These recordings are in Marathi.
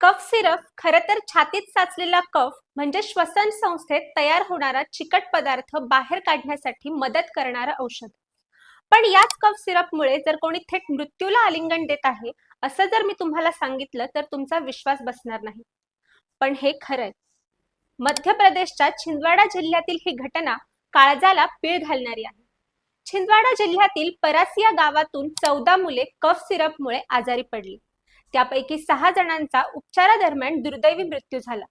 कफ सिरप खरं तर छातीत साचलेला कफ म्हणजे श्वसन संस्थेत तयार होणारा चिकट पदार्थ बाहेर काढण्यासाठी मदत करणारं औषध. पण याच कफ सिरपमुळे जर कोणी थेट मृत्यूला आलिंगन देत आहे असं जर मी तुम्हाला सांगितलं तर तुमचा विश्वास बसणार नाही. पण हे खरंय. मध्य प्रदेशच्या छिंदवाडा जिल्ह्यातील ही घटना काळजाला पीळ घालणारी आहे. छिंदवाडा जिल्ह्यातील परासिया गावातून 14 मुले कफ सिरपमुळे आजारी पडली. त्यापैकी 6 जणांचा उपचारादरम्यान दुर्दैवी मृत्यू झाला.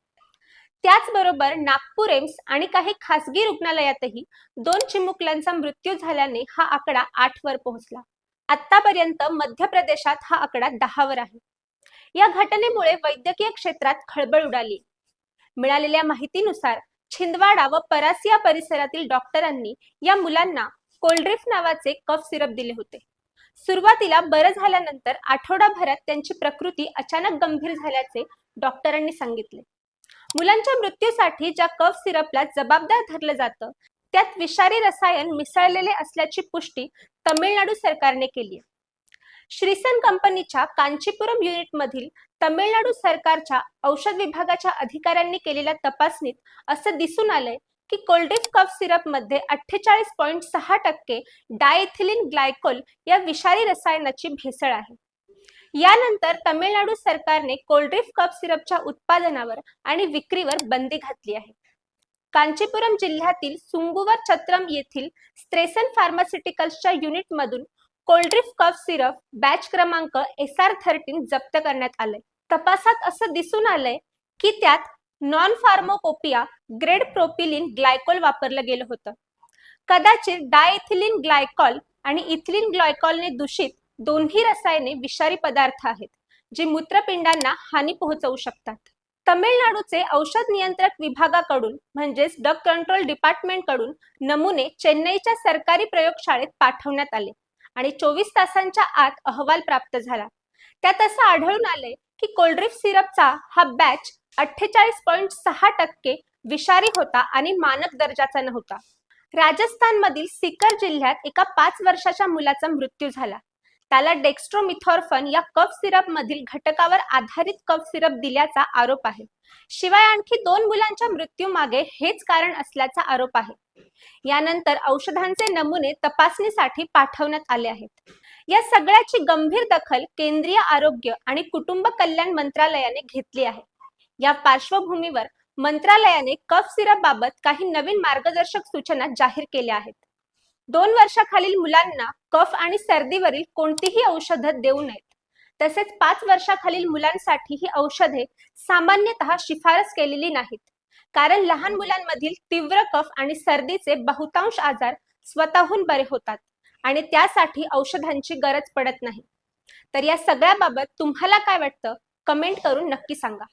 त्याचबरोबर नागपूर एम्स आणि काही खासगी रुग्णालयातही 2 चिमुकल्यांचा मृत्यू झाल्याने हा आकडा 8 वर पोहोचला. आतापर्यंत मध्य प्रदेशात हा आकडा 10 वर आहे. या घटनेमुळे वैद्यकीय क्षेत्रात खळबळ उडाली. मिळालेल्या माहितीनुसार छिंदवाडा व परासिया परिसरातील डॉक्टरांनी या मुलांना कोल्ड्रिफ नावाचे कफ सिरप दिले होते. सुरुवातीला बरं झाल्यानंतर आठवडाभरात त्यांची प्रकृती अचानक गंभीर झाल्याचे डॉक्टरांनी सांगितले. मुलांच्या मृत्यूसाठी ज्या कफ सिरपला जबाबदार धरलं जातं त्यात विषारी रसायन मिसळलेले असल्याची पुष्टी तमिळनाडू सरकारने केली आहे. श्रीसन कंपनीच्या कांचीपुरम युनिटमधील तमिळनाडू सरकारच्या औषध विभागाच्या अधिकाऱ्यांनी केलेल्या तपासणीत असं दिसून आलंय की कोल्ड्रिफ कफ सिरप मध्ये 48.6% डायइथिलीन ग्लायकोल या विषारी रसायनाची भेसळ आहे. यानंतर तमिळनाडू सरकारने कोल्ड्रिफ कफ सिरपच्या उत्पादनावर आणि विक्रीवर बंदी घातली आहे. कांचीपुरम जिल्ह्यातील सुंगुवर छत्रम येथील स्ट्रेसन फार्मास्युटिकल्सच्या युनिटमधून कोल्ड्रिफ कफ सिरप बॅच क्रमांक SR13 जप्त करण्यात आले. तपासात असं दिसून आलंय की त्यात non pharmacopoeia grade propylene glycol वापरलं गेलं होतं. कदाचित डायइथिलीन ग्लायकॉल आणि इथिलीन ग्लायकॉलने दूषित दोन्ही रसायने विषारी पदार्थ आहेत जी मूत्रपिंडांना हानी पोहोचवू शकतात. तमिळनाडूचे औषध नियंत्रक विभागाकडून म्हणजेच ड्रग कंट्रोल डिपार्टमेंटकडून नमुने चेन्नईच्या सरकारी प्रयोगशाळेत पाठवण्यात आले आणि 24 तासांच्या आत अहवाल प्राप्त झाला. त्यात असं आढळून आले की कोल्ड्रिफ सिरपचा हा बॅच 48.6% विषारी होता आणि मानक दर्जाचा नव्हता. राजस्थानमधील सीकर जिल्ह्यात एका 5 वर्षाच्या मुलाचा मृत्यू झाला. त्याला डेक्स्ट्रोमिथॉर्फन या कफ सिरप मधील घटकावर आधारित कफ सिरप दिल्याचा आरोप आहे. शिवाय आणखी 2 मुलांच्या मृत्यूमागे हेच कारण असल्याचा आरोप आहे. यानंतर औषधांचे नमुने तपासणीसाठी पाठवण्यात आले आहेत. या सगळ्याची गंभीर दखल केंद्रीय आरोग्य आणि कुटुंब कल्याण मंत्रालयाने घेतली आहे. या पार्श्वभूमीवर मंत्रालयाने कफ सिरप बाबत काही नवीन मार्गदर्शक सूचना जाहीर केल्या आहेत. 2 वर्षाखालील मुलांना कफ आणि सर्दीवरील कोणतीही औषधं देऊ नयेत. तसेच 5 वर्षाखालील मुलांसाठी ही औषधे सामान्यतः शिफारस केलेली नाहीत, कारण लहान मुलांमधील तीव्र कफ आणि सर्दीचे बहुतांश आजार स्वतःहून बरे होतात आणि त्यासाठी औषधांची गरज पडत नाही. तर या सगळ्याबाबत तुम्हाला काय वाटतं कमेंट करून नक्की सांगा.